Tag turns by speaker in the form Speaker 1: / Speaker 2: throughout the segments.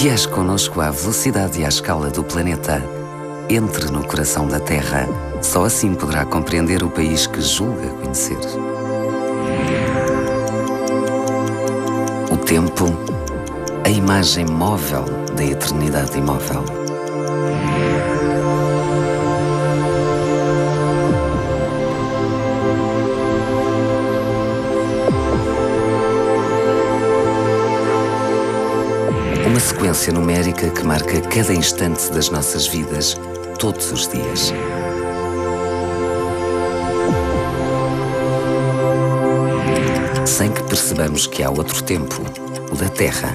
Speaker 1: Viaje connosco à velocidade e à escala do planeta. Entre no coração da Terra. Só assim poderá compreender o país que julga conhecer. O tempo, a imagem móvel da eternidade imóvel. Uma sequência numérica que marca cada instante das nossas vidas, todos os dias. Sem que percebamos que há outro tempo, o da Terra,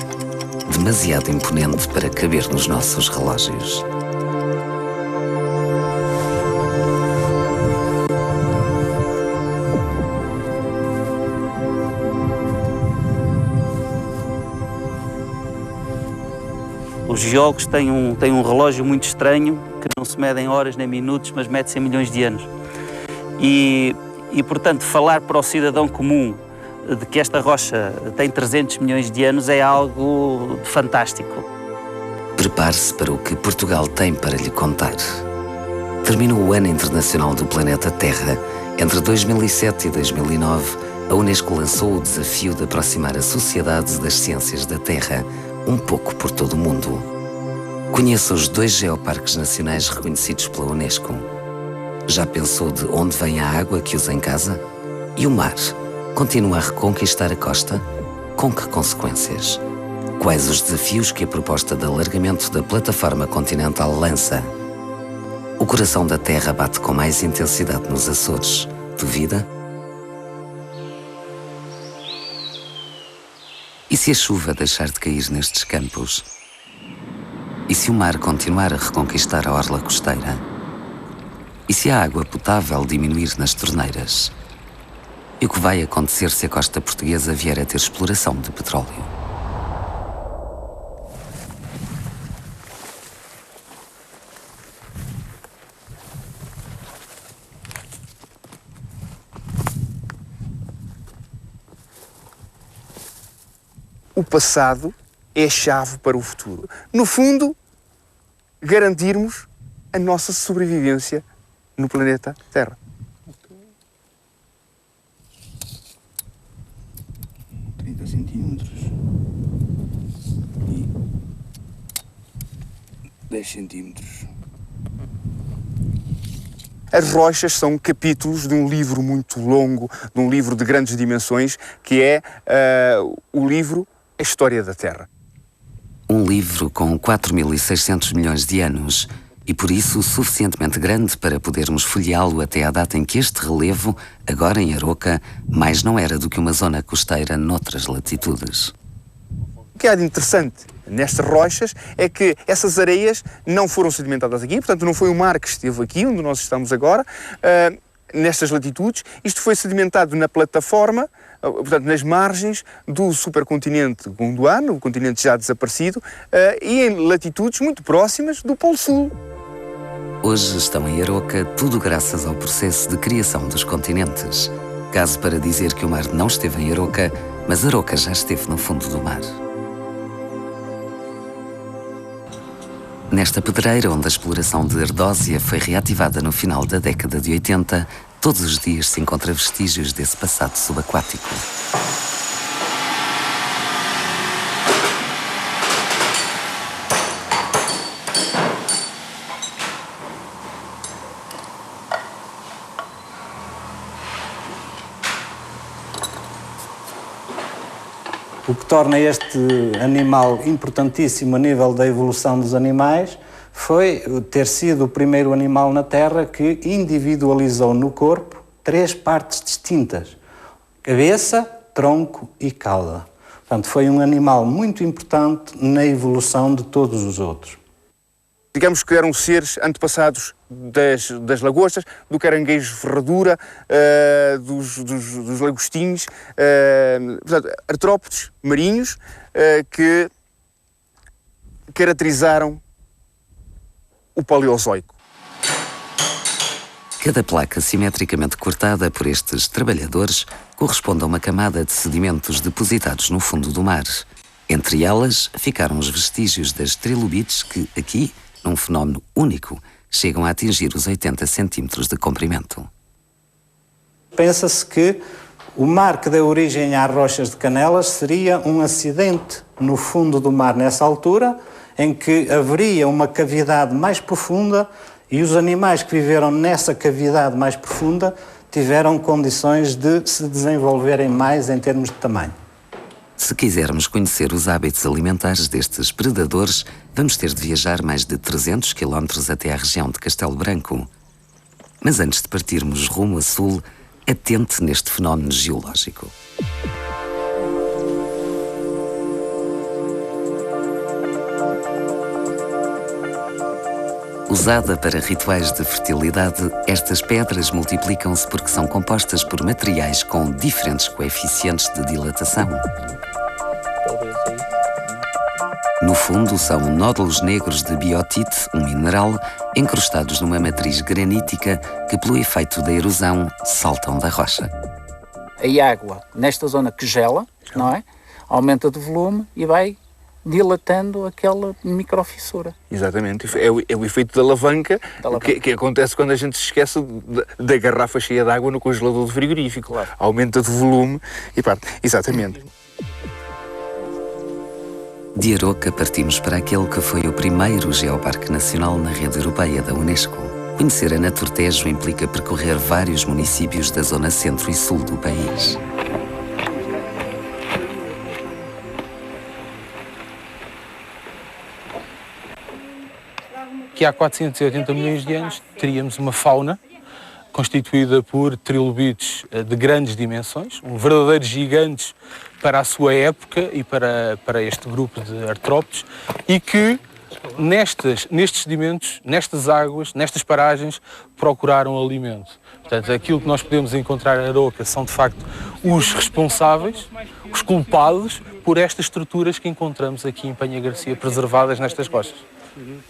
Speaker 1: demasiado imponente para caber nos nossos relógios.
Speaker 2: Os geólogos têm um relógio muito estranho, que não se mede em horas nem minutos, mas mede-se em milhões de anos. E, portanto, falar para o cidadão comum de que esta rocha tem 300 milhões de anos é algo fantástico.
Speaker 1: Prepare-se para o que Portugal tem para lhe contar. Terminou o Ano Internacional do Planeta Terra. Entre 2007 e 2009, a Unesco lançou o desafio de aproximar a sociedade das ciências da Terra, um pouco por todo o mundo. Conheça os 2 geoparques nacionais reconhecidos pela Unesco. Já pensou de onde vem a água que usa em casa? E o mar? Continua a reconquistar a costa? Com que consequências? Quais os desafios que a proposta de alargamento da plataforma continental lança? O coração da Terra bate com mais intensidade nos Açores. Duvida? E se a chuva deixar de cair nestes campos? E se o mar continuar a reconquistar a orla costeira? E se a água potável diminuir nas torneiras? E o que vai acontecer se a costa portuguesa vier a ter exploração de petróleo?
Speaker 3: O passado é a chave para o futuro. No fundo, garantirmos a nossa sobrevivência no planeta Terra. 30 centímetros e 10 centímetros. As rochas são capítulos de um livro muito longo, de um livro de grandes dimensões, que é o livro A História da Terra.
Speaker 1: Um livro com 4.600 milhões de anos e por isso suficientemente grande para podermos folheá-lo até à data em que este relevo, agora em Aroca, mais não era do que uma zona costeira noutras latitudes.
Speaker 3: O que há de interessante nestas rochas é que essas areias não foram sedimentadas aqui, portanto não foi o mar que esteve aqui, onde nós estamos agora, nestas latitudes. Isto foi sedimentado na plataforma, portanto nas margens do supercontinente Gondwana, o continente já desaparecido, e em latitudes muito próximas do Polo Sul.
Speaker 1: Hoje estão em Aroca, tudo graças ao processo de criação dos continentes. Caso para dizer que o mar não esteve em Aroca, mas Aroca já esteve no fundo do mar. Nesta pedreira, onde a exploração de Ardósia foi reativada no final da década de 80, todos os dias se encontra vestígios desse passado subaquático.
Speaker 4: O que torna este animal importantíssimo a nível da evolução dos animais foi ter sido o primeiro animal na Terra que individualizou no corpo 3 partes distintas: cabeça, tronco e cauda. Portanto, foi um animal muito importante na evolução de todos os outros.
Speaker 3: Digamos que eram seres antepassados das lagostas, do caranguejo ferradura, dos lagostinhos, portanto, artrópodes marinhos que caracterizaram o Paleozoico.
Speaker 1: Cada placa simetricamente cortada por estes trabalhadores corresponde a uma camada de sedimentos depositados no fundo do mar. Entre elas ficaram os vestígios das trilobites que, aqui, num fenómeno único, chegam a atingir os 80 centímetros de comprimento.
Speaker 4: Pensa-se que o mar que deu origem às rochas de Canelas seria um acidente no fundo do mar nessa altura, em que haveria uma cavidade mais profunda e os animais que viveram nessa cavidade mais profunda tiveram condições de se desenvolverem mais em termos de tamanho.
Speaker 1: Se quisermos conhecer os hábitos alimentares destes predadores, vamos ter de viajar mais de 300 km até à região de Castelo Branco. Mas antes de partirmos rumo a sul, atente neste fenómeno geológico. Usada para rituais de fertilidade, estas pedras multiplicam-se porque são compostas por materiais com diferentes coeficientes de dilatação. No fundo, são nódulos negros de biotite, um mineral, encrustados numa matriz granítica que, pelo efeito da erosão, saltam da rocha.
Speaker 5: A água, nesta zona que gela, não é? Aumenta de volume e vai dilatando aquela microfissura.
Speaker 3: Exatamente, é o efeito da alavanca, que acontece quando a gente se esquece da garrafa cheia de água no congelador do frigorífico. Claro. Aumenta de volume e pronto, exatamente.
Speaker 1: De Aroca partimos para aquele que foi o primeiro geoparque nacional na rede europeia da Unesco. Conhecer a Naturtejo implica percorrer vários municípios da zona centro e sul do país.
Speaker 6: Que há 480 milhões de anos teríamos uma fauna constituída por trilobites de grandes dimensões, verdadeiros gigantes para a sua época e para este grupo de artrópodes, e que nestes sedimentos, nestas águas, nestas paragens, procuraram alimento. Portanto, aquilo que nós podemos encontrar em Aroca são, de facto, os responsáveis, os culpados por estas estruturas que encontramos aqui em Penha Garcia, preservadas nestas rochas.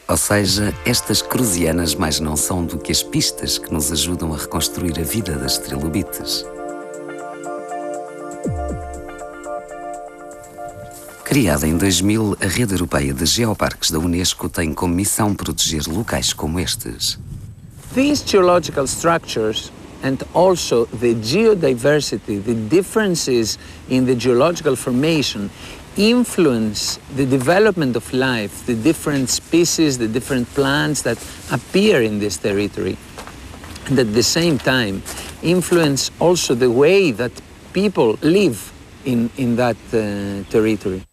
Speaker 1: Ou seja, estas cruzianas mais não são do que as pistas que nos ajudam a reconstruir a vida das trilobites. Criada em 2000, a Rede Europeia de Geoparques da Unesco tem como missão proteger locais como estes.
Speaker 7: These geological structures and also the geodiversity, the differences in the geological formation influence the development of life, the different species, the different plants that appear in this territory. And at the same time, influence also the way that people live in that territory.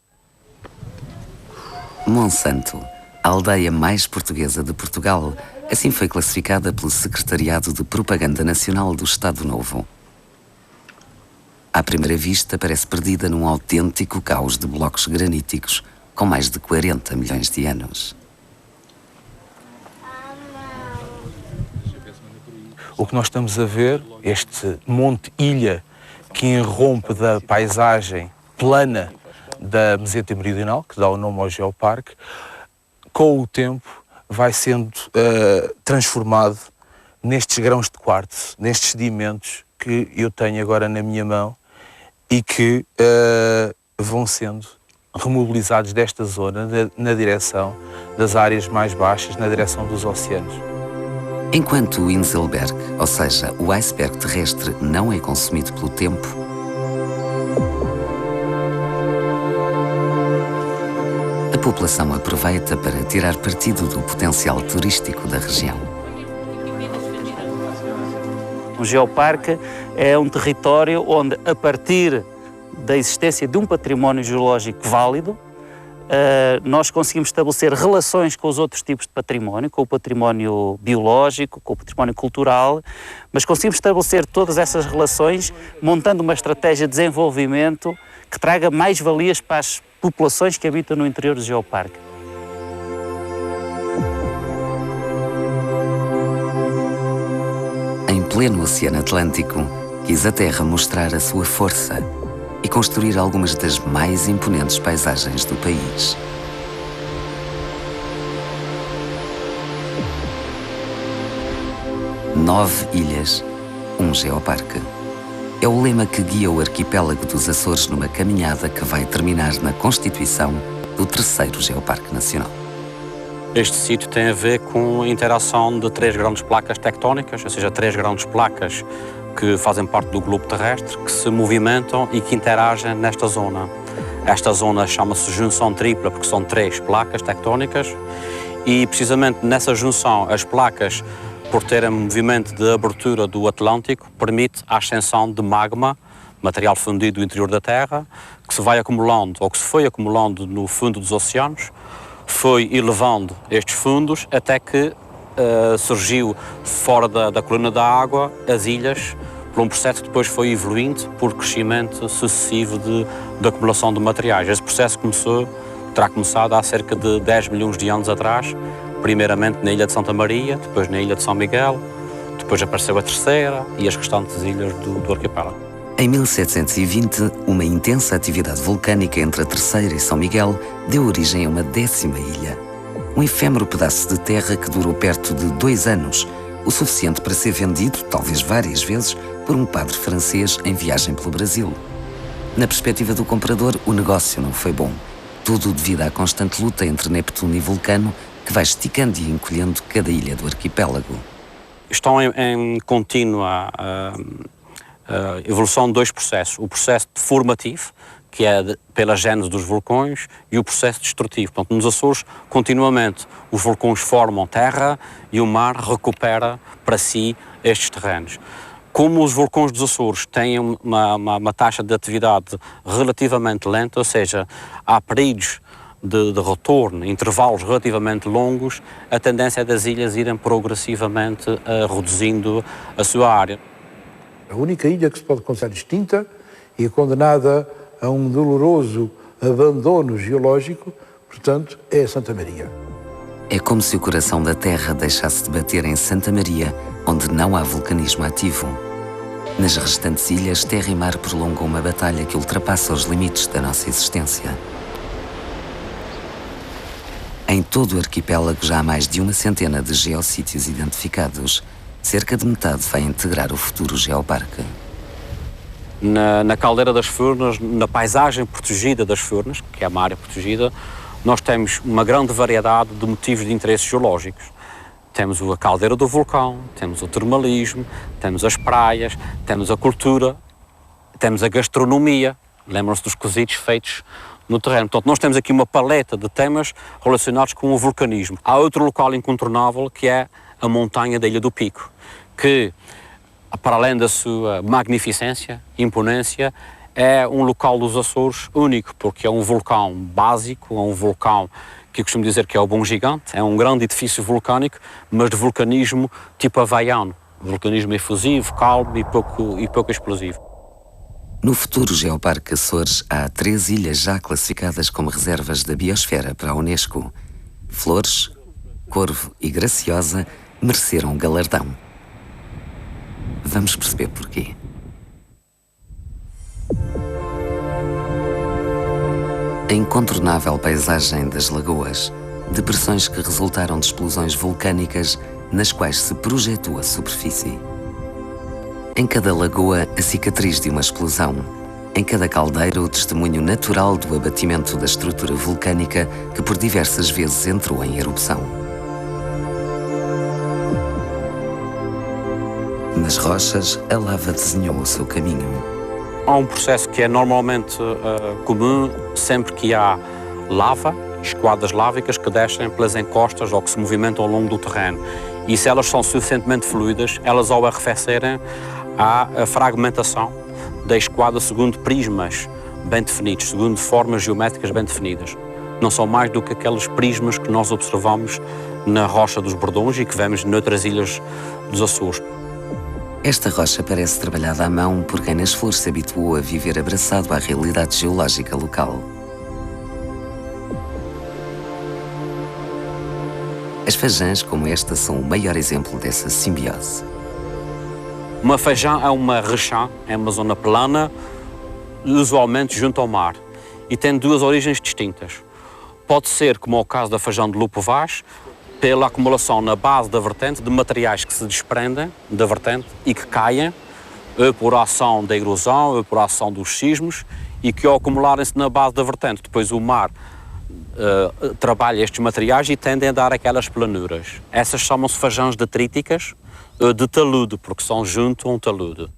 Speaker 1: Monsanto, a aldeia mais portuguesa de Portugal, assim foi classificada pelo Secretariado de Propaganda Nacional do Estado Novo. À primeira vista, parece perdida num autêntico caos de blocos graníticos com mais de 40 milhões de anos.
Speaker 6: O que nós estamos a ver, este monte-ilha que irrompe da paisagem plana da meseta meridional, que dá o nome ao geoparque, com o tempo vai sendo transformado nestes grãos de quartzo, nestes sedimentos que eu tenho agora na minha mão e que vão sendo remobilizados desta zona na direção das áreas mais baixas, na direção dos oceanos.
Speaker 1: Enquanto o Inselberg, ou seja, o iceberg terrestre, não é consumido pelo tempo, a população aproveita para tirar partido do potencial turístico da região.
Speaker 2: Um geoparque é um território onde, a partir da existência de um património geológico válido, nós conseguimos estabelecer relações com os outros tipos de património, com o património biológico, com o património cultural, mas conseguimos estabelecer todas essas relações montando uma estratégia de desenvolvimento que traga mais valias para as populações que habitam no interior do geoparque.
Speaker 1: Em pleno Oceano Atlântico, quis a Terra mostrar a sua força e construir algumas das mais imponentes paisagens do país. Nove ilhas, um geoparque. É o lema que guia o arquipélago dos Açores numa caminhada que vai terminar na constituição do 3º Geoparque Nacional.
Speaker 8: Este sítio tem a ver com a interação de 3 grandes placas tectónicas, ou seja, 3 grandes placas que fazem parte do globo terrestre, que se movimentam e que interagem nesta zona. Esta zona chama-se junção tripla porque são 3 placas tectónicas e precisamente nessa junção as placas, por terem movimento de abertura do Atlântico, permite a ascensão de magma, material fundido do interior da Terra, que se vai acumulando ou que se foi acumulando no fundo dos oceanos, foi elevando estes fundos até que surgiu fora da coluna da água as ilhas, por um processo que depois foi evoluindo por crescimento sucessivo de acumulação de materiais. Esse processo terá começado há cerca de 10 milhões de anos atrás, primeiramente na ilha de Santa Maria, depois na ilha de São Miguel, depois apareceu a terceira e as restantes ilhas do arquipélago.
Speaker 1: Em 1720, uma intensa atividade vulcânica entre a Terceira e São Miguel deu origem a uma 10ª ilha. Um efêmero pedaço de terra que durou perto de 2 anos, o suficiente para ser vendido, talvez várias vezes, por um padre francês em viagem pelo Brasil. Na perspectiva do comprador, o negócio não foi bom. Tudo devido à constante luta entre Neptuno e Vulcano, que vai esticando e encolhendo cada ilha do arquipélago.
Speaker 8: Estão em contínua evolução de 2 processos. O processo formativo, que é pela gênese dos vulcões, e o processo destrutivo. Portanto, nos Açores, continuamente, os vulcões formam terra e o mar recupera para si estes terrenos. Como os vulcões dos Açores têm uma taxa de atividade relativamente lenta, ou seja, há períodos de retorno, intervalos relativamente longos, a tendência é das ilhas irem progressivamente reduzindo a sua área.
Speaker 9: A única ilha que se pode considerar extinta e condenada a um doloroso abandono geológico, portanto, é Santa Maria.
Speaker 1: É como se o coração da Terra deixasse de bater em Santa Maria, onde não há vulcanismo ativo. Nas restantes ilhas, terra e mar prolongam uma batalha que ultrapassa os limites da nossa existência. Em todo o arquipélago já há mais de 100 de geossítios identificados. Cerca de metade vai integrar o futuro geoparque.
Speaker 8: Na caldeira das Furnas, na paisagem protegida das Furnas, que é uma área protegida, nós temos uma grande variedade de motivos de interesse geológicos. Temos a caldeira do vulcão, temos o termalismo, temos as praias, temos a cultura, temos a gastronomia. Lembram-se dos cozidos feitos no terreno. Portanto, nós temos aqui uma paleta de temas relacionados com o vulcanismo. Há outro local incontornável que é a montanha da Ilha do Pico, que, para além da sua magnificência, imponência, é um local dos Açores único, porque é um vulcão básico, é um vulcão que eu costumo dizer que é o Bom Gigante, é um grande edifício vulcânico, mas de vulcanismo tipo havaiano, vulcanismo efusivo, calmo e pouco explosivo.
Speaker 1: No futuro Geoparque Açores há 3 ilhas já classificadas como reservas da biosfera para a Unesco. Flores, Corvo e Graciosa mereceram um galardão. Vamos perceber porquê. A incontornável paisagem das lagoas, depressões que resultaram de explosões vulcânicas nas quais se projetou a superfície. Em cada lagoa, a cicatriz de uma explosão. Em cada caldeira, o testemunho natural do abatimento da estrutura vulcânica que por diversas vezes entrou em erupção. Nas rochas, a lava desenhou o seu caminho.
Speaker 8: Há um processo que é normalmente comum sempre que há lava, esquadras lávicas que descem pelas encostas ou que se movimentam ao longo do terreno. E se elas são suficientemente fluidas, elas ao arrefecerem, há a fragmentação da esquadra segundo prismas bem definidos, segundo formas geométricas bem definidas. Não são mais do que aqueles prismas que nós observamos na rocha dos Bordões e que vemos noutras ilhas dos Açores.
Speaker 1: Esta rocha parece trabalhada à mão por quem nas flores se habituou a viver abraçado à realidade geológica local. As feijãs como esta são o maior exemplo dessa simbiose.
Speaker 8: Uma feijã é uma rechã, é uma zona plana, usualmente junto ao mar, e tem 2 origens distintas. Pode ser, como é o caso da feijão de Lupo Vaz, pela acumulação na base da vertente de materiais que se desprendem da vertente e que caem ou por ação da erosão, ou por ação dos sismos, e que ao acumularem-se na base da vertente, depois o mar trabalha estes materiais e tendem a dar aquelas planuras. Essas chamam-se fajãs detríticas de talude, porque são junto a um talude.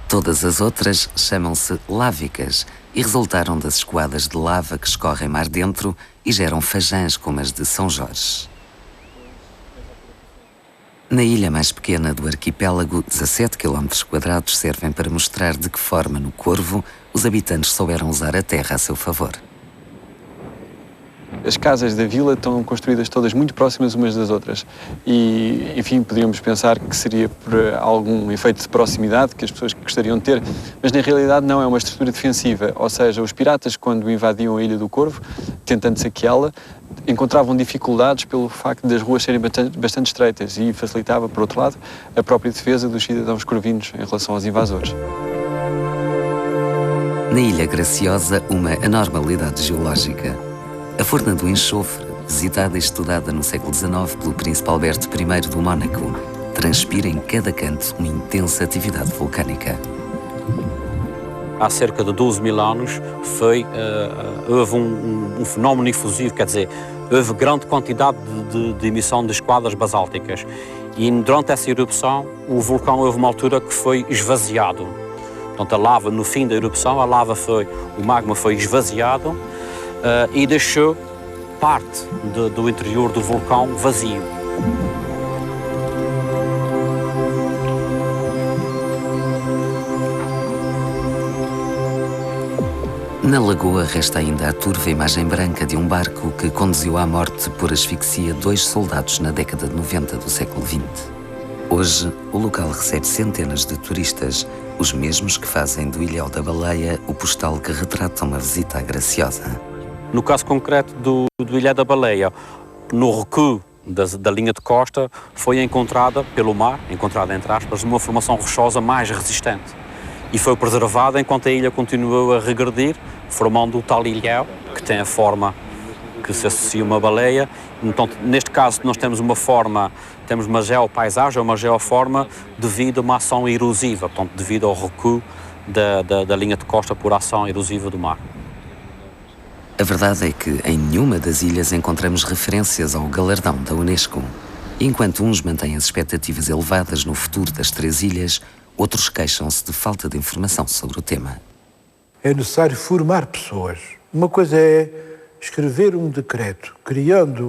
Speaker 1: Todas as outras chamam-se lávicas e resultaram das escoadas de lava que escorrem mar dentro e geram fajãs como as de São Jorge. Na ilha mais pequena do arquipélago, 17 km² servem para mostrar de que forma, no Corvo, os habitantes souberam usar a terra a seu favor.
Speaker 10: As casas da vila estão construídas todas muito próximas umas das outras e, enfim, poderíamos pensar que seria por algum efeito de proximidade que as pessoas gostariam de ter, mas na realidade não, é uma estrutura defensiva, ou seja, os piratas, quando invadiam a Ilha do Corvo, tentando saqueá-la, encontravam dificuldades pelo facto das ruas serem bastante estreitas e facilitava, por outro lado, a própria defesa dos cidadãos corvinos em relação aos invasores.
Speaker 1: Na Ilha Graciosa, uma anormalidade geológica. A Forna do Enxofre, visitada e estudada no século XIX pelo príncipe Alberto I do Mónaco, transpira em cada canto uma intensa atividade vulcânica.
Speaker 8: Há cerca de 12 mil anos houve um fenómeno efusivo, quer dizer, houve grande quantidade de emissão de esquadras basálticas. E durante essa erupção, o vulcão houve uma altura que foi esvaziado. Portanto, a lava, no fim da erupção, o magma foi esvaziado e deixou parte do interior do vulcão vazio.
Speaker 1: Na lagoa resta ainda a turva imagem branca de um barco que conduziu à morte por asfixia 2 soldados na década de 90 do século XX. Hoje, o local recebe centenas de turistas, os mesmos que fazem do Ilhéu da Baleia o postal que retrata uma visita à Graciosa.
Speaker 8: No caso concreto do Ilhéu da Baleia, no recuo da linha de costa, foi encontrada pelo mar, encontrada entre aspas, uma formação rochosa mais resistente. E foi preservada enquanto a ilha continuou a regredir, formando o tal ilhéu, que tem a forma que se associa a uma baleia. Então, neste caso, nós temos uma geopaisagem, uma geoforma, devido a uma ação erosiva, portanto, devido ao recuo da linha de costa por ação erosiva do mar.
Speaker 1: A verdade é que em nenhuma das ilhas encontramos referências ao galardão da Unesco. E enquanto uns mantêm as expectativas elevadas no futuro das 3 ilhas, outros queixam-se de falta de informação sobre o tema.
Speaker 9: É necessário formar pessoas. Uma coisa é escrever um decreto criando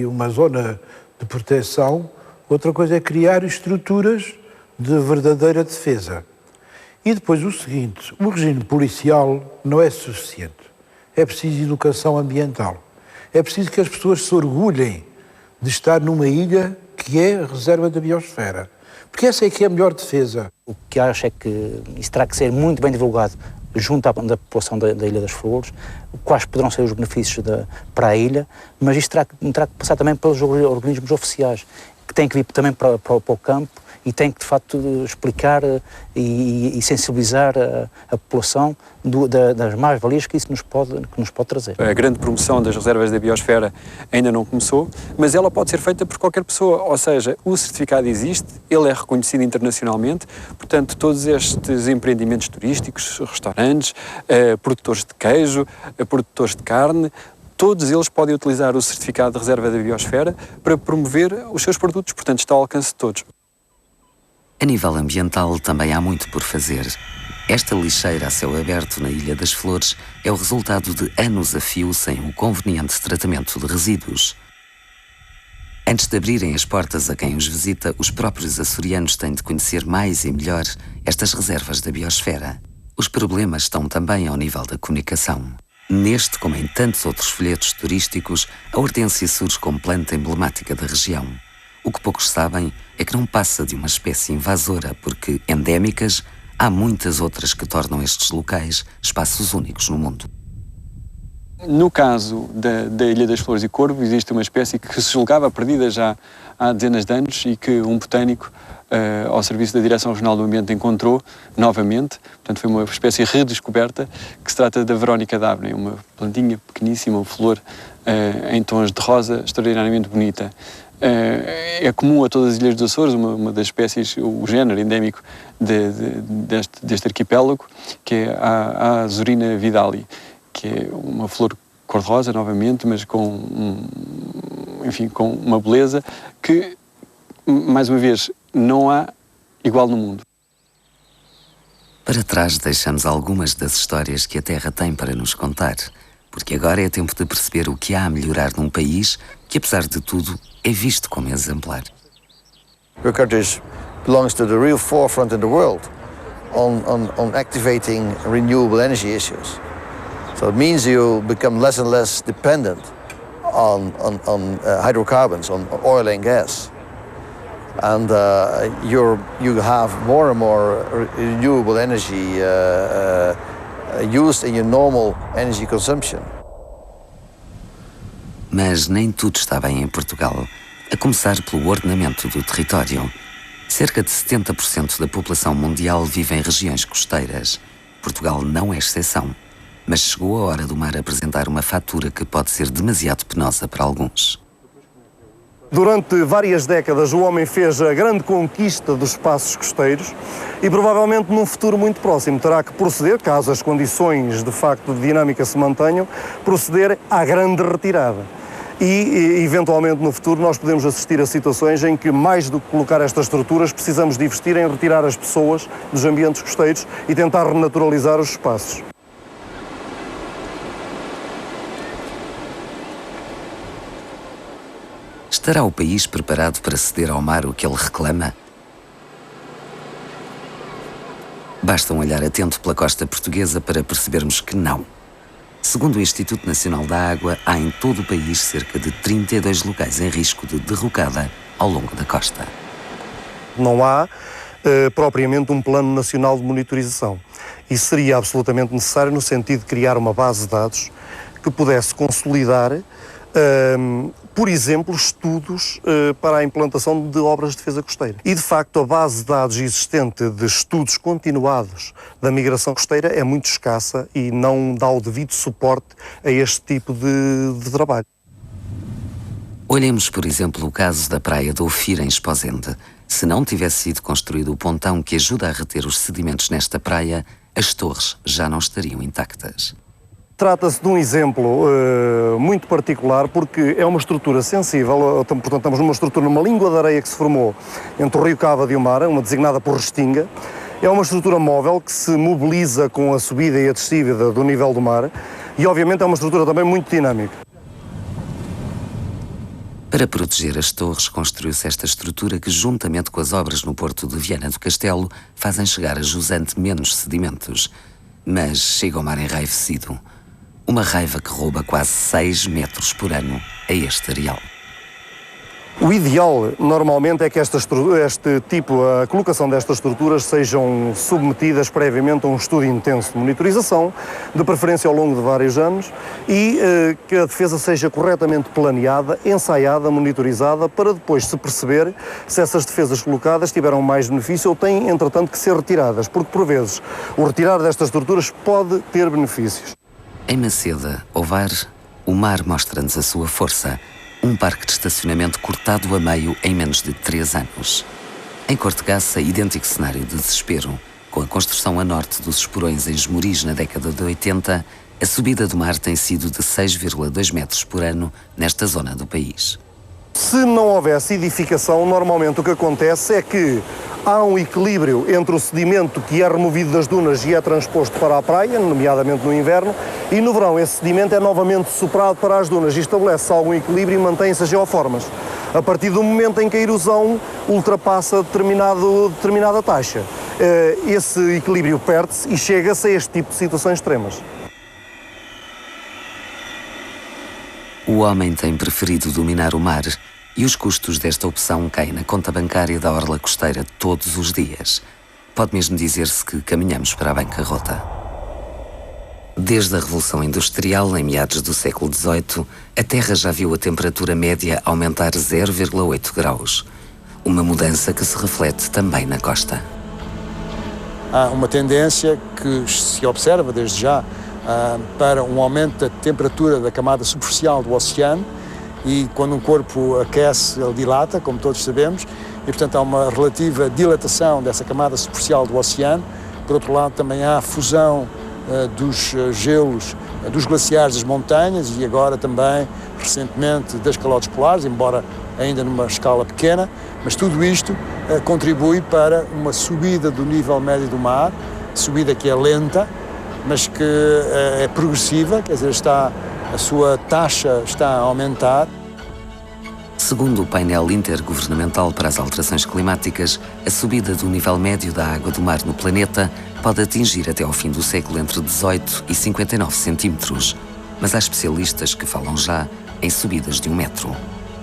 Speaker 9: uma zona de proteção, outra coisa é criar estruturas de verdadeira defesa. E depois o seguinte, o regime policial não é suficiente. É preciso educação ambiental. É preciso que as pessoas se orgulhem de estar numa ilha que é a reserva da biosfera. Porque essa é que é a melhor defesa.
Speaker 11: O que acho é que isso terá que ser muito bem divulgado junto à população da Ilha das Flores, quais poderão ser os benefícios para a ilha, mas isto terá que passar também pelos organismos oficiais, que têm que vir também para o campo e têm que, de facto, explicar e sensibilizar a população das mais-valias que isso nos pode trazer.
Speaker 10: A grande promoção das reservas da biosfera ainda não começou, mas ela pode ser feita por qualquer pessoa, ou seja, o certificado existe, ele é reconhecido internacionalmente, portanto, todos estes empreendimentos turísticos, restaurantes, produtores de queijo, produtores de carne, todos eles podem utilizar o certificado de reserva da biosfera para promover os seus produtos, portanto, está ao alcance de todos.
Speaker 1: A nível ambiental também há muito por fazer. Esta lixeira a céu aberto na Ilha das Flores é o resultado de anos a fio sem um conveniente tratamento de resíduos. Antes de abrirem as portas a quem os visita, os próprios açorianos têm de conhecer mais e melhor estas reservas da biosfera. Os problemas estão também ao nível da comunicação. Neste, como em tantos outros folhetos turísticos, a hortênsia surge como planta emblemática da região. O que poucos sabem é que não passa de uma espécie invasora, porque endémicas, há muitas outras que tornam estes locais espaços únicos no mundo.
Speaker 10: No caso da Ilha das Flores e Corvo, existe uma espécie que se julgava perdida já há dezenas de anos e que um botânico, ao serviço da Direção Regional do Ambiente, encontrou novamente. Portanto, foi uma espécie redescoberta, que se trata da Verónica d'Abney, uma plantinha pequeníssima, uma flor em tons de rosa, extraordinariamente bonita. é comum a todas as ilhas dos Açores, uma das espécies, o género endémico deste arquipélago, que é a Azurina vidali, que é uma flor cor-de-rosa, novamente, mas com uma beleza que, mais uma vez, não há igual no mundo.
Speaker 1: Para trás deixamos algumas das histórias que a Terra tem para nos contar, porque agora é tempo de perceber o que há a melhorar num país que, apesar de tudo, é visto como exemplar.
Speaker 12: Your country belongs to the real forefront in the world on activating renewable energy issues. So it means you become less and less dependent on hydrocarbons, on oil and gas. And you have more and more renewable energy used in your normal energy consumption.
Speaker 1: Mas nem tudo está bem em Portugal, a começar pelo ordenamento do território. Cerca de 70% da população mundial vive em regiões costeiras. Portugal não é exceção, mas chegou a hora do mar apresentar uma fatura que pode ser demasiado penosa para alguns.
Speaker 13: Durante várias décadas, o homem fez a grande conquista dos espaços costeiros e provavelmente num futuro muito próximo terá que proceder, caso as condições de facto de dinâmica se mantenham, proceder à grande retirada. E, eventualmente, no futuro, nós podemos assistir a situações em que, mais do que colocar estas estruturas, precisamos de investir em retirar as pessoas dos ambientes costeiros e tentar renaturalizar os espaços.
Speaker 1: Estará o país preparado para ceder ao mar o que ele reclama? Basta um olhar atento pela costa portuguesa para percebermos que não. Segundo o Instituto Nacional da Água, há em todo o país cerca de 32 locais em risco de derrocada ao longo da costa.
Speaker 13: Não há propriamente um plano nacional de monitorização. Isso seria absolutamente necessário no sentido de criar uma base de dados que pudesse consolidar, por exemplo, estudos para a implantação de obras de defesa costeira. E, de facto, a base de dados existente de estudos continuados da migração costeira é muito escassa e não dá o devido suporte a este tipo de trabalho.
Speaker 1: Olhemos, por exemplo, o caso da praia do Ofir, em Esposende. Se não tivesse sido construído o pontão que ajuda a reter os sedimentos nesta praia, as torres já não estariam intactas.
Speaker 13: Trata-se de um exemplo muito particular porque é uma estrutura sensível, portanto estamos numa estrutura, numa língua de areia que se formou entre o rio Cávado e o mar, uma designada por Restinga. É uma estrutura móvel que se mobiliza com a subida e a descida do nível do mar e obviamente é uma estrutura também muito dinâmica.
Speaker 1: Para proteger as torres, construiu-se esta estrutura que, juntamente com as obras no porto de Viana do Castelo, fazem chegar a jusante menos sedimentos. Mas chega ao mar enraivecido. Uma raiva que rouba quase 6 metros por ano a este areal.
Speaker 13: O ideal, normalmente, é que a colocação destas estruturas sejam submetidas previamente a um estudo intenso de monitorização, de preferência ao longo de vários anos, e que a defesa seja corretamente planeada, ensaiada, monitorizada, para depois se perceber se essas defesas colocadas tiveram mais benefício ou têm, entretanto, que ser retiradas, porque, por vezes, o retirar destas estruturas pode ter benefícios.
Speaker 1: Em Maceda, Ovar, o mar mostra-nos a sua força. Um parque de estacionamento cortado a meio em menos de 3 anos. Em Cortegaça, idêntico cenário de desespero. Com a construção a norte dos esporões em Esmoriz na década de 80, a subida do mar tem sido de 6,2 metros por ano nesta zona do país.
Speaker 13: Se não houvesse edificação, normalmente o que acontece é que há um equilíbrio entre o sedimento que é removido das dunas e é transposto para a praia, nomeadamente no inverno, e no verão esse sedimento é novamente soprado para as dunas e estabelece algum equilíbrio e mantém-se as geoformas. A partir do momento em que a erosão ultrapassa determinada taxa, esse equilíbrio perde-se e chega-se a este tipo de situações extremas.
Speaker 1: O homem tem preferido dominar o mar e os custos desta opção caem na conta bancária da orla costeira todos os dias. Pode mesmo dizer-se que caminhamos para a bancarrota. Desde a Revolução Industrial, em meados do século XVIII, a Terra já viu a temperatura média aumentar 0,8 graus. Uma mudança que se reflete também na costa.
Speaker 14: Há uma tendência que se observa desde já para um aumento da temperatura da camada superficial do oceano e quando um corpo aquece, ele dilata, como todos sabemos, e portanto há uma relativa dilatação dessa camada superficial do oceano. Por outro lado, também há a fusão dos gelos dos glaciares das montanhas e agora também, recentemente, das calotes polares, embora ainda numa escala pequena, mas tudo isto contribui para uma subida do nível médio do mar, subida que é lenta, mas que é progressiva, quer dizer, a sua taxa está a aumentar.
Speaker 1: Segundo o painel intergovernamental para as alterações climáticas, a subida do nível médio da água do mar no planeta pode atingir até ao fim do século entre 18 e 59 centímetros, mas há especialistas que falam já em subidas de 1 metro.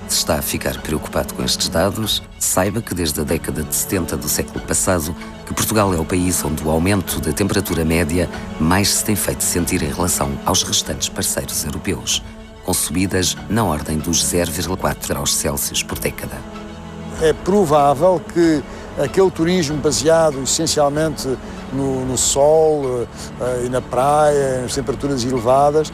Speaker 1: Se está a ficar preocupado com estes dados, saiba que desde a década de 70 do século passado, que Portugal é o país onde o aumento da temperatura média mais se tem feito sentir em relação aos restantes parceiros europeus, com subidas na ordem dos 0,4 graus Celsius por década.
Speaker 14: É provável que aquele turismo baseado essencialmente no sol e na praia, nas temperaturas elevadas,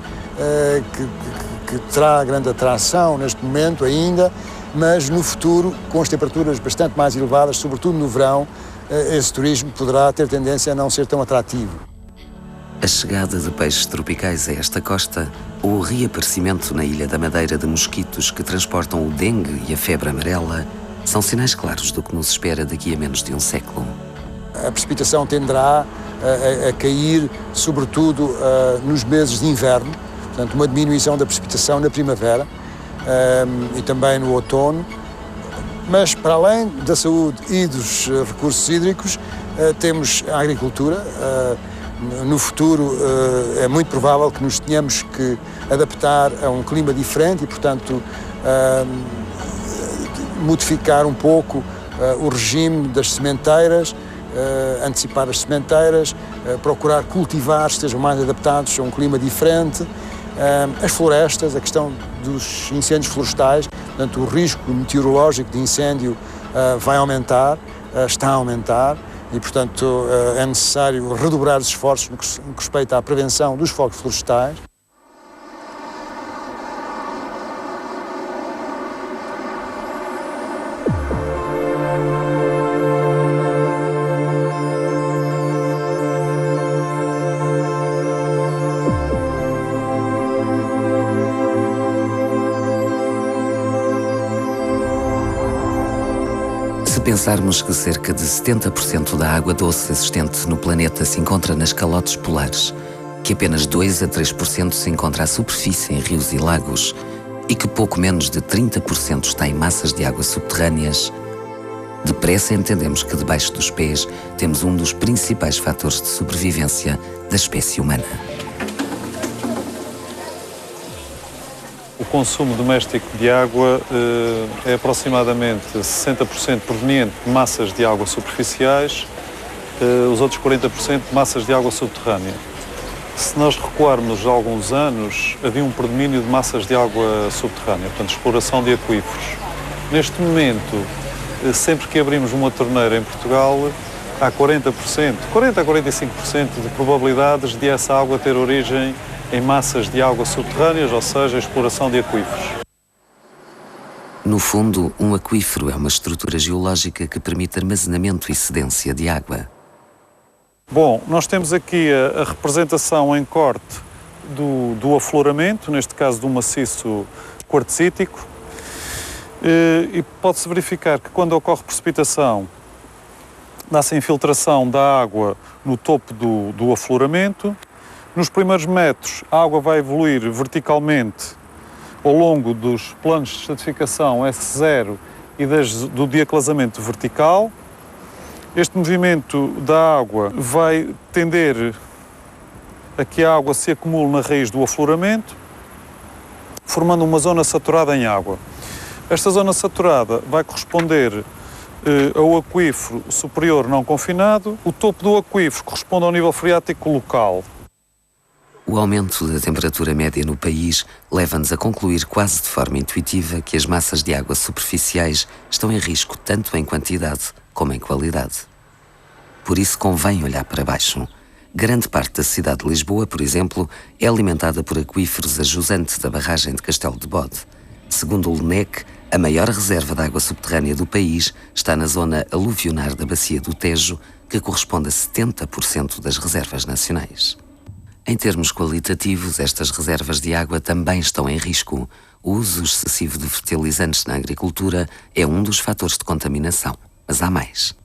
Speaker 14: que terá grande atração neste momento ainda, mas no futuro, com as temperaturas bastante mais elevadas, sobretudo no verão, esse turismo poderá ter tendência a não ser tão atrativo.
Speaker 1: A chegada de peixes tropicais a esta costa ou o reaparecimento na Ilha da Madeira de mosquitos que transportam o dengue e a febre amarela são sinais claros do que nos espera daqui a menos de um século.
Speaker 14: A precipitação tenderá a cair, sobretudo nos meses de inverno, portanto, uma diminuição da precipitação na primavera e também no outono. Mas, para além da saúde e dos recursos hídricos, temos a agricultura. No futuro é muito provável que nos tenhamos que adaptar a um clima diferente e, portanto, modificar um pouco o regime das sementeiras, antecipar as sementeiras, procurar cultivar que estejam mais adaptados a um clima diferente. As florestas, a questão dos incêndios florestais, portanto, o risco meteorológico de incêndio vai aumentar, está a aumentar. E, portanto, é necessário redobrar os esforços no que respeita à prevenção dos focos florestais.
Speaker 1: Se pensarmos que cerca de 70% da água doce existente no planeta se encontra nas calotes polares, que apenas 2 a 3% se encontra à superfície em rios e lagos e que pouco menos de 30% está em massas de água subterrâneas, depressa entendemos que debaixo dos pés temos um dos principais fatores de sobrevivência da espécie humana.
Speaker 15: O consumo doméstico de água é aproximadamente 60% proveniente de massas de água superficiais, os outros 40% de massas de água subterrânea. Se nós recuarmos alguns anos, havia um predomínio de massas de água subterrânea, portanto, exploração de aquíferos. Neste momento, sempre que abrimos uma torneira em Portugal, há 40% a 45% de probabilidades de essa água ter origem em massas de água subterrâneas, ou seja, exploração de aquíferos.
Speaker 1: No fundo, um aquífero é uma estrutura geológica que permite armazenamento e cedência de água.
Speaker 15: Bom, nós temos aqui a representação em corte do afloramento, neste caso do maciço quartzítico, e pode-se verificar que quando ocorre precipitação, dá-se a infiltração da água no topo do afloramento. Nos primeiros metros, a água vai evoluir verticalmente ao longo dos planos de estratificação S0 e do diaclasamento vertical. Este movimento da água vai tender a que a água se acumule na raiz do afloramento, formando uma zona saturada em água. Esta zona saturada vai corresponder ao aquífero superior não confinado. O topo do aquífero corresponde ao nível freático local.
Speaker 1: O aumento da temperatura média no país leva-nos a concluir quase de forma intuitiva que as massas de água superficiais estão em risco tanto em quantidade como em qualidade. Por isso convém olhar para baixo. Grande parte da cidade de Lisboa, por exemplo, é alimentada por aquíferos a jusante da barragem de Castelo de Bode. Segundo o LNEC, a maior reserva de água subterrânea do país está na zona aluvionar da Bacia do Tejo, que corresponde a 70% das reservas nacionais. Em termos qualitativos, estas reservas de água também estão em risco. O uso excessivo de fertilizantes na agricultura é um dos fatores de contaminação, mas há mais.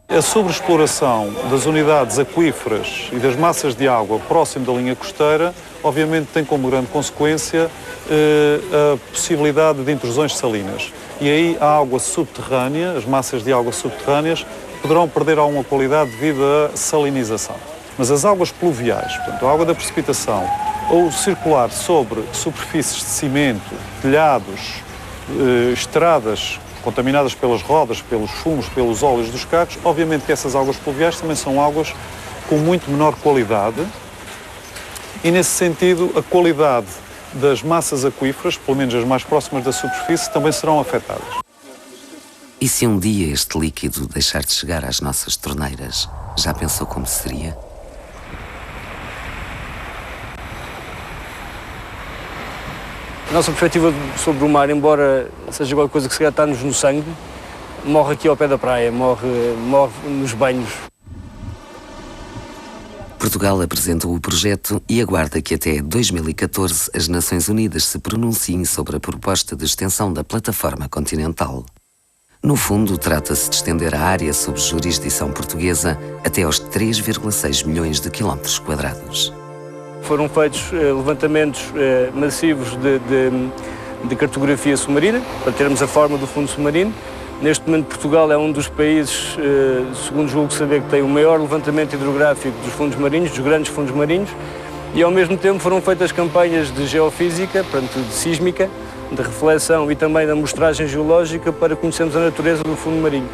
Speaker 15: A sobreexploração das unidades aquíferas e das massas de água próximo da linha costeira, obviamente tem como grande consequência a possibilidade de intrusões salinas. E aí a água subterrânea, as massas de água subterrâneas, poderão perder alguma qualidade devido à salinização. Mas as águas pluviais, portanto, a água da precipitação, ou circular sobre superfícies de cimento, telhados, estradas contaminadas pelas rodas, pelos fumos, pelos óleos dos carros, obviamente que essas águas pluviais também são águas com muito menor qualidade e, nesse sentido, a qualidade das massas aquíferas, pelo menos as mais próximas da superfície, também serão afetadas.
Speaker 1: E se um dia este líquido deixar de chegar às nossas torneiras, já pensou como seria?
Speaker 16: A nossa perspectiva sobre o mar, embora seja alguma coisa que se calhar está-nos no sangue, morre aqui ao pé da praia, morre nos banhos.
Speaker 1: Portugal apresentou o projeto e aguarda que até 2014 as Nações Unidas se pronunciem sobre a proposta de extensão da plataforma continental. No fundo, trata-se de estender a área sob jurisdição portuguesa até aos 3,6 milhões de quilómetros quadrados.
Speaker 16: Foram feitos levantamentos massivos de cartografia submarina, para termos a forma do fundo submarino. Neste momento, Portugal é um dos países, segundo julgo saber, que tem o maior levantamento hidrográfico dos fundos marinhos, dos grandes fundos marinhos, e ao mesmo tempo foram feitas campanhas de geofísica, portanto, de sísmica, de reflexão e também de amostragem geológica para conhecermos a natureza do fundo marinho.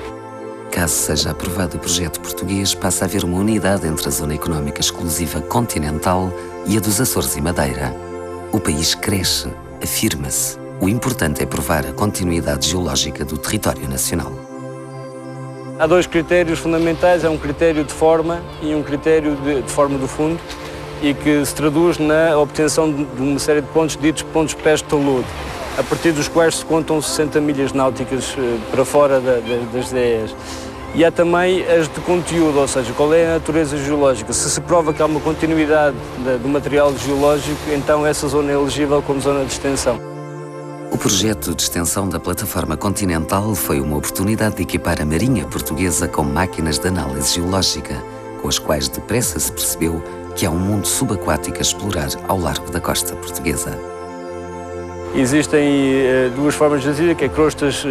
Speaker 1: Caso seja aprovado o projeto português, passa a haver uma unidade entre a Zona Económica Exclusiva Continental e a dos Açores e Madeira. O país cresce, afirma-se. O importante é provar a continuidade geológica do território nacional.
Speaker 16: Há dois critérios fundamentais, é um critério de forma e um critério de forma do fundo, e que se traduz na obtenção de uma série de pontos ditos pontos pés-talude, a partir dos quais se contam 60 milhas náuticas para fora das DEs. E há também as de conteúdo, ou seja, qual é a natureza geológica. Se se prova que há uma continuidade do material geológico, então essa zona é elegível como zona de extensão.
Speaker 1: O projeto de extensão da plataforma continental foi uma oportunidade de equipar a Marinha Portuguesa com máquinas de análise geológica, com as quais depressa se percebeu que há um mundo subaquático a explorar ao largo da costa portuguesa.
Speaker 16: Existem duas formas de jazidas, que é crostas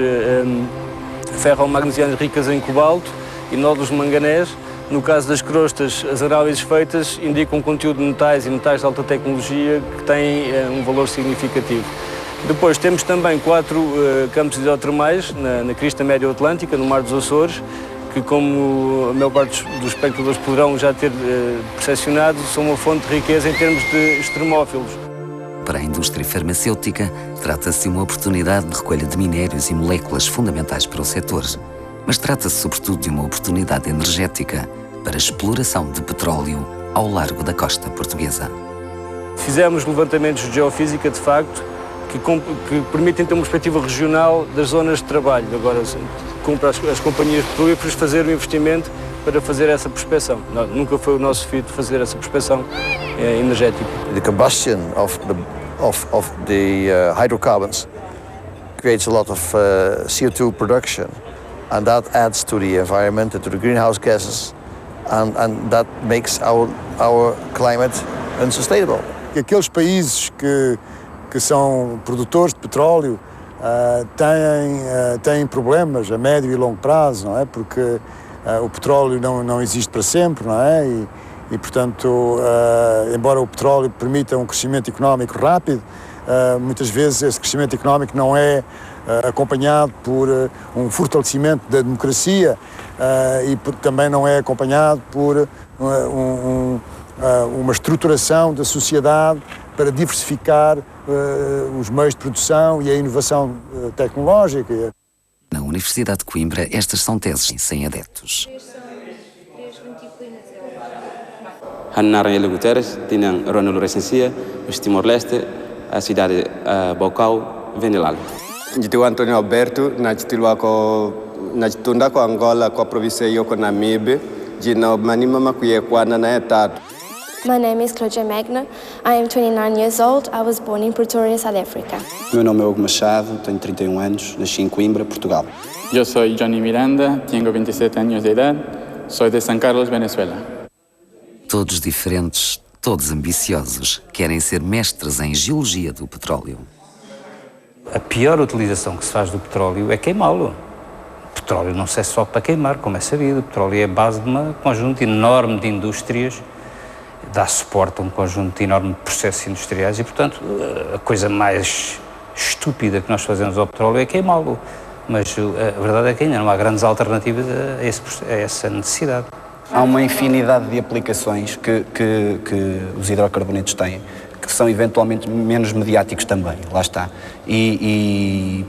Speaker 16: ferro-magnesianas ricas em cobalto e nódulos de manganês. No caso das crostas, as análises feitas indicam um conteúdo de metais e metais de alta tecnologia que têm um valor significativo. Depois temos também 4 campos hidrotermais na crista médio-atlântica, no Mar dos Açores, que, como a maior parte dos espectadores poderão já ter percepcionado, são uma fonte de riqueza em termos de extremófilos.
Speaker 1: Para a indústria farmacêutica, trata-se de uma oportunidade de recolha de minérios e moléculas fundamentais para o setor, mas trata-se sobretudo de uma oportunidade energética para a exploração de petróleo ao largo da costa portuguesa.
Speaker 16: Fizemos levantamentos de geofísica, de facto, que permitem ter uma perspectiva regional das zonas de trabalho. Agora, cumpre às companhias petrolíferas fazer o investimento para fazer essa prospecção. Não, nunca foi o nosso feito fazer essa prospecção energética.
Speaker 12: The combustion of the hydrocarbons creates a lot of CO2 production, and that adds to the environment and to the greenhouse gases, and that makes our climate unsustainable.
Speaker 14: Aqueles países que são produtores de petróleo têm problemas a médio e longo prazo, não é? Porque o petróleo não existe para sempre, não é? E portanto, embora o petróleo permita um crescimento económico rápido, muitas vezes esse crescimento económico não é acompanhado por um fortalecimento da democracia e também não é acompanhado por uma estruturação da sociedade para diversificar os meios de produção e a inovação tecnológica.
Speaker 1: Na Universidade de Coimbra, estas são teses sem adeptos.
Speaker 17: Hannah Guterres tinha Ronald Recensia, o Timor-Leste, a cidade de Bocau, vem lá.
Speaker 18: Eu Antônio Alberto, natitunda com Angola, com a província e com Namíbia, de na manima que é quando na etapa.
Speaker 19: My name is Claudia Magna. I am 29 years old. I was born in Pretoria, South Africa.
Speaker 20: Meu nome é Hugo Machado, tenho 31 anos, nasci em Coimbra, Portugal.
Speaker 21: Eu sou Johnny Miranda, tenho 27 anos de idade, sou de São Carlos, Venezuela.
Speaker 1: Todos diferentes, todos ambiciosos, querem ser mestres em geologia do petróleo.
Speaker 22: A pior utilização que se faz do petróleo é queimá-lo. O petróleo não serve só para queimar, como é sabido. O petróleo é a base de um conjunto enorme de indústrias, dá suporte a um conjunto enorme de processos industriais e, portanto, a coisa mais estúpida que nós fazemos ao petróleo é queimá-lo. Mas a verdade é que ainda não há grandes alternativas a essa necessidade.
Speaker 20: Há uma infinidade de aplicações que os hidrocarbonetos têm, que são eventualmente menos mediáticos também, lá está. E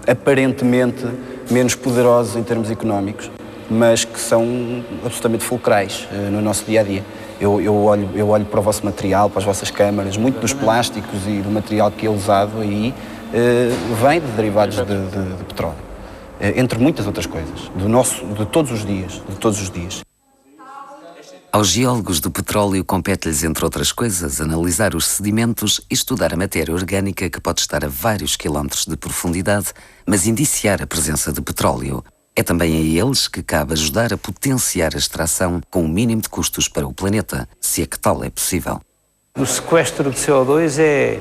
Speaker 20: aparentemente menos poderosos em termos económicos, mas que são absolutamente fulcrais no nosso dia-a-dia. Eu olho para o vosso material, para as vossas câmaras, muito dos plásticos e do material que é usado aí vem de derivados de petróleo, entre muitas outras coisas, de todos os dias.
Speaker 1: Aos geólogos do petróleo compete-lhes, entre outras coisas, analisar os sedimentos e estudar a matéria orgânica que pode estar a vários quilómetros de profundidade, mas indiciar a presença de petróleo. É também a eles que cabe ajudar a potenciar a extração com o mínimo de custos para o planeta, se é que tal é possível.
Speaker 22: O sequestro de CO2 é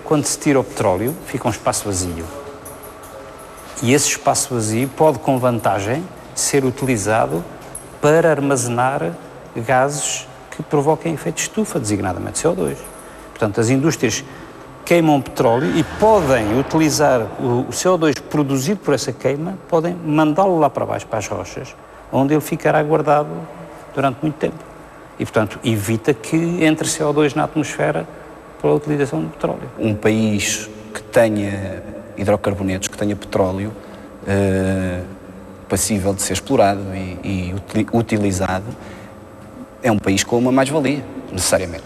Speaker 22: quando se tira o petróleo, fica um espaço vazio. E esse espaço vazio pode, com vantagem, ser utilizado para armazenar gases que provoquem efeito de estufa, designadamente CO2. Portanto, as indústrias queimam petróleo e podem utilizar o CO2 produzido por essa queima, podem mandá-lo lá para baixo, para as rochas, onde ele ficará guardado durante muito tempo. E, portanto, evita que entre CO2 na atmosfera pela utilização do petróleo.
Speaker 20: Um país que tenha hidrocarbonetos, que tenha petróleo passível de ser explorado e utilizado, é um país com uma mais-valia, necessariamente.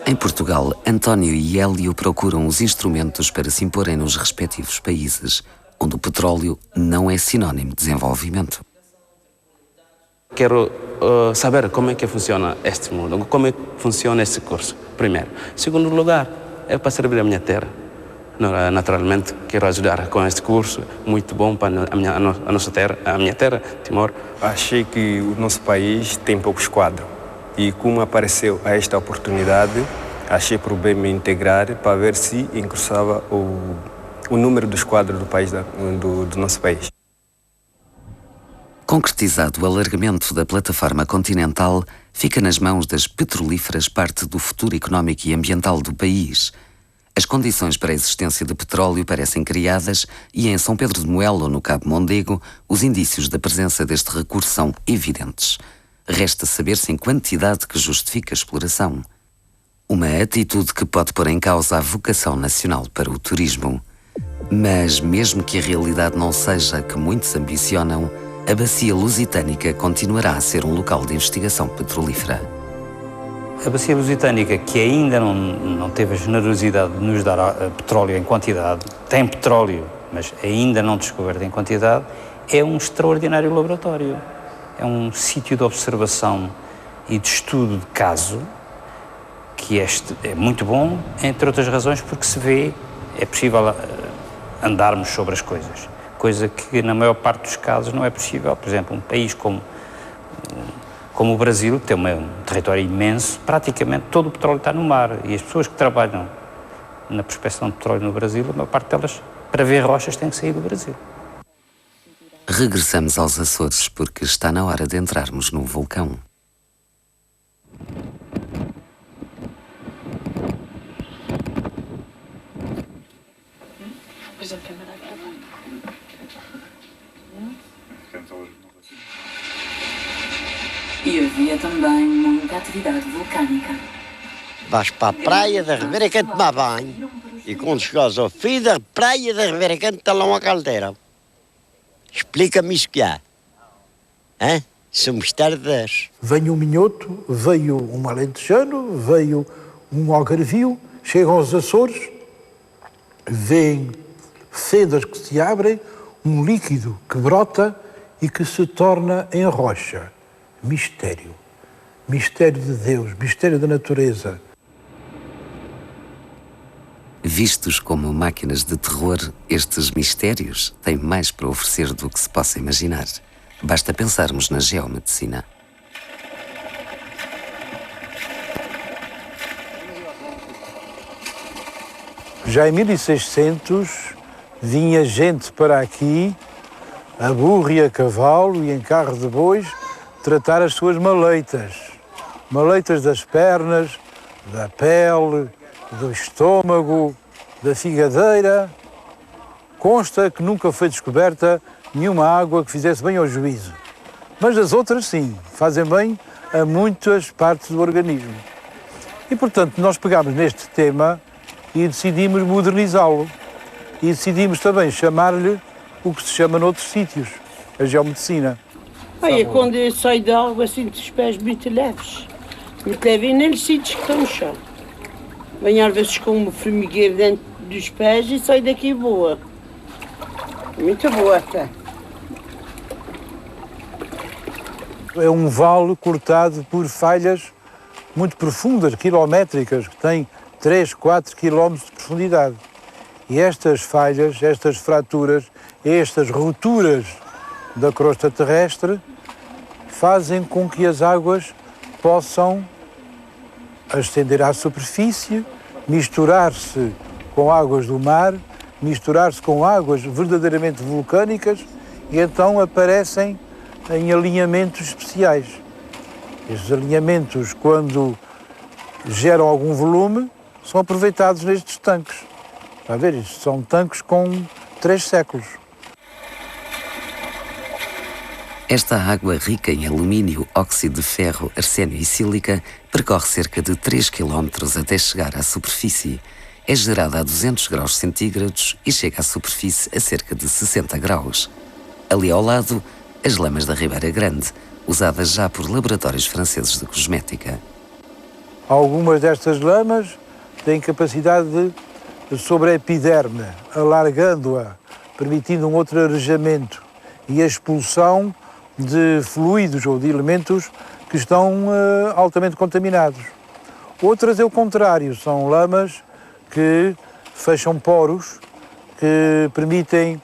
Speaker 1: Em Portugal, António e Hélio procuram os instrumentos para se imporem nos respectivos países, onde o petróleo não é sinónimo de desenvolvimento.
Speaker 17: Quero saber como é que funciona este mundo, como é que funciona este curso, primeiro. Segundo lugar, é para servir a minha terra. Naturalmente, quero ajudar com este curso, muito bom para a nossa terra, a minha terra, Timor.
Speaker 23: Achei que o nosso país tem poucos quadros e como apareceu esta oportunidade, achei por bem me integrar para ver se incursava o número dos quadros do país, do nosso país.
Speaker 1: Concretizado o alargamento da plataforma continental, fica nas mãos das petrolíferas parte do futuro económico e ambiental do país. As condições para a existência de petróleo parecem criadas e em São Pedro de Moela ou no Cabo Mondego, os indícios da presença deste recurso são evidentes. Resta saber-se em quantidade que justifica a exploração. Uma atitude que pode pôr em causa a vocação nacional para o turismo. Mas mesmo que a realidade não seja a que muitos ambicionam, a Bacia Lusitânica continuará a ser um local de investigação petrolífera.
Speaker 22: A Bacia Lusitânica, que ainda não teve a generosidade de nos dar petróleo em quantidade, tem petróleo, mas ainda não descoberto em quantidade, é um extraordinário laboratório. É um sítio de observação e de estudo de caso, que é muito bom, entre outras razões, porque se vê, é possível andarmos sobre as coisas, coisa que na maior parte dos casos não é possível. Por exemplo, um país como o Brasil, que tem um território imenso, praticamente todo o petróleo está no mar, e as pessoas que trabalham na prospecção de petróleo no Brasil, a maior parte delas, para ver rochas, têm que sair do Brasil.
Speaker 1: Regressamos aos Açores porque está na hora de entrarmos num vulcão.
Speaker 24: E havia também muita atividade vulcânica.
Speaker 25: Vais para a praia da Ribeira Canto tomar banho e quando chegares ao fim da praia da Ribeira Canto está lá uma caldeira. Explica-me isso que há. Hã? Isso é um mistério de Deus.
Speaker 9: Veio um minhoto, veio um alentejano, veio um algarvio, chegam aos Açores vêem fendas que se abrem, um líquido que brota e que se torna em rocha. Mistério. Mistério de Deus, mistério da natureza.
Speaker 1: Vistos como máquinas de terror, estes mistérios têm mais para oferecer do que se possa imaginar. Basta pensarmos na geomedicina.
Speaker 9: Já em 1600 vinha gente para aqui, a burro e a cavalo e em carro de bois, tratar as suas maleitas. Maleitas das pernas, da pele, do estômago, da figadeira. Consta que nunca foi descoberta nenhuma água que fizesse bem ao juízo. Mas as outras, sim, fazem bem a muitas partes do organismo. E, portanto, nós pegámos neste tema e decidimos modernizá-lo. E decidimos também chamar-lhe o que se chama noutros sítios, a geomedicina.
Speaker 3: Olha, quando eu saio da água, sinto os pés muito leves. Muito leves e nem lhes sinto que estão no chão. Venho às vezes com uma formigueira dentro dos pés e saio daqui boa. Muito boa até.
Speaker 9: É um vale cortado por falhas muito profundas, quilométricas, que têm 3, 4 quilómetros de profundidade. E estas falhas, estas fraturas, estas rupturas da crosta terrestre fazem com que as águas possam ascender à superfície, misturar-se com águas do mar, misturar-se com águas verdadeiramente vulcânicas e então aparecem em alinhamentos especiais. Estes alinhamentos, quando geram algum volume, são aproveitados nestes tanques. Está a ver? Isto são tanques com 3 séculos.
Speaker 1: Esta água rica em alumínio, óxido de ferro, arsénio e sílica percorre cerca de 3 km até chegar à superfície. É gerada a 200 graus centígrados e chega à superfície a cerca de 60 graus. Ali ao lado, as lamas da Ribeira Grande, usadas já por laboratórios franceses de cosmética.
Speaker 9: Algumas destas lamas têm capacidade sobre a epiderme, alargando-a, permitindo um outro arejamento e a expulsão de fluidos ou de elementos que estão altamente contaminados. Outras é o contrário, são lamas que fecham poros, que permitem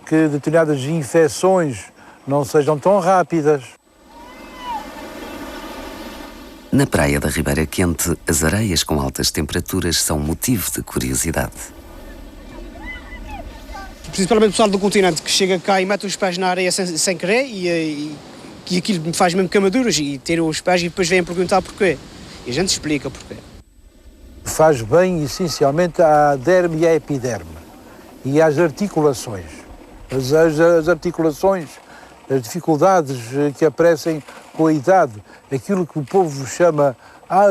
Speaker 9: que determinadas infecções não sejam tão rápidas.
Speaker 1: Na praia da Ribeira Quente, as areias com altas temperaturas são motivo de curiosidade.
Speaker 4: Principalmente o pessoal do continente que chega cá e mete os pés na areia sem querer e aquilo me faz mesmo camaduras e tiram os pés e depois vêm perguntar porquê. E a gente explica porquê.
Speaker 9: Faz bem essencialmente à derme e à epiderme e às articulações. As articulações, as dificuldades que aparecem com a idade, aquilo que o povo chama,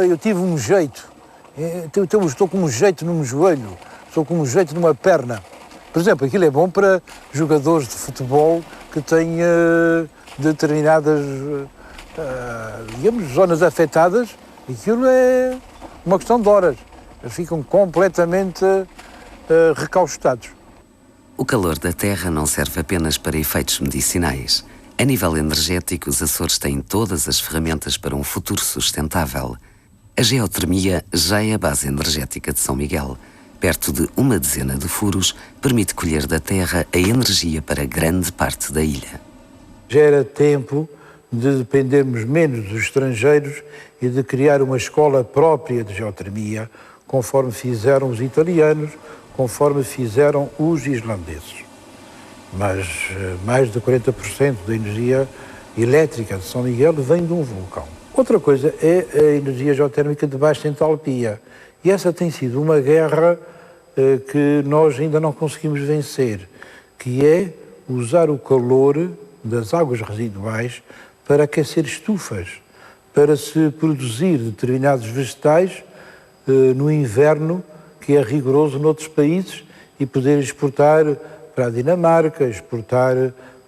Speaker 9: eu tive um jeito, estou com um jeito num joelho, estou com um jeito numa perna. Por exemplo, aquilo é bom para jogadores de futebol que têm determinadas, digamos, zonas afetadas, aquilo é uma questão de horas. Eles ficam completamente recaustados.
Speaker 1: O calor da Terra não serve apenas para efeitos medicinais. A nível energético, os Açores têm todas as ferramentas para um futuro sustentável. A geotermia já é a base energética de São Miguel. Perto de 10 de furos, permite colher da terra a energia para grande parte da ilha.
Speaker 9: Já era tempo de dependermos menos dos estrangeiros e de criar uma escola própria de geotermia, conforme fizeram os italianos, conforme fizeram os islandeses. Mas mais de 40% da energia elétrica de São Miguel vem de um vulcão. Outra coisa é a energia geotérmica de baixa entalpia. E essa tem sido uma guerra que nós ainda não conseguimos vencer, que é usar o calor das águas residuais para aquecer estufas, para se produzir determinados vegetais no inverno, que é rigoroso noutros países, e poder exportar para a Dinamarca, exportar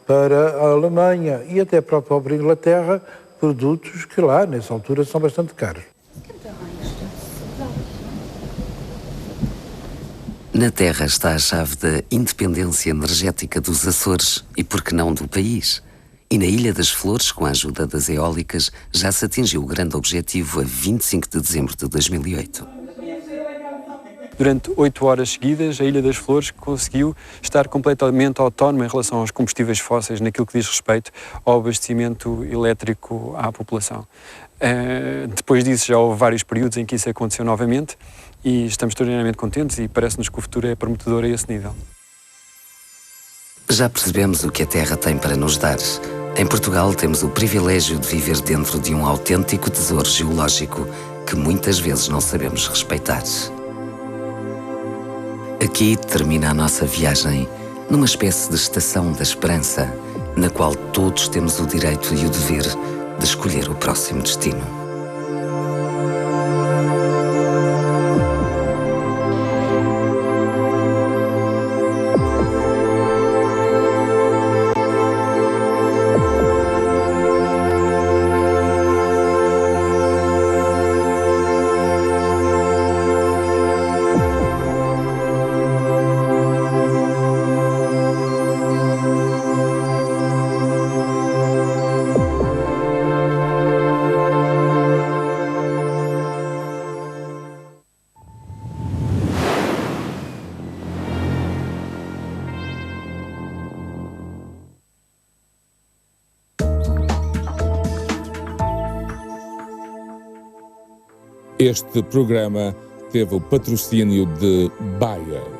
Speaker 9: para a Alemanha e até para a própria Inglaterra, produtos que lá, nessa altura, são bastante caros.
Speaker 1: Na terra está a chave da independência energética dos Açores e, por que não, do país. E na Ilha das Flores, com a ajuda das eólicas, já se atingiu o grande objetivo a 25 de dezembro de 2008.
Speaker 10: Durante 8 horas seguidas, a Ilha das Flores conseguiu estar completamente autónoma em relação aos combustíveis fósseis naquilo que diz respeito ao abastecimento elétrico à população. Depois disso já houve vários períodos em que isso aconteceu novamente e estamos extraordinariamente contentes e parece-nos que o futuro é prometedor a esse nível.
Speaker 1: Já percebemos o que a Terra tem para nos dar. Em Portugal temos o privilégio de viver dentro de um autêntico tesouro geológico que muitas vezes não sabemos respeitar. Aqui termina a nossa viagem, numa espécie de estação da esperança, na qual todos temos o direito e o dever de escolher o próximo destino.
Speaker 2: Este programa teve o patrocínio de Bayer.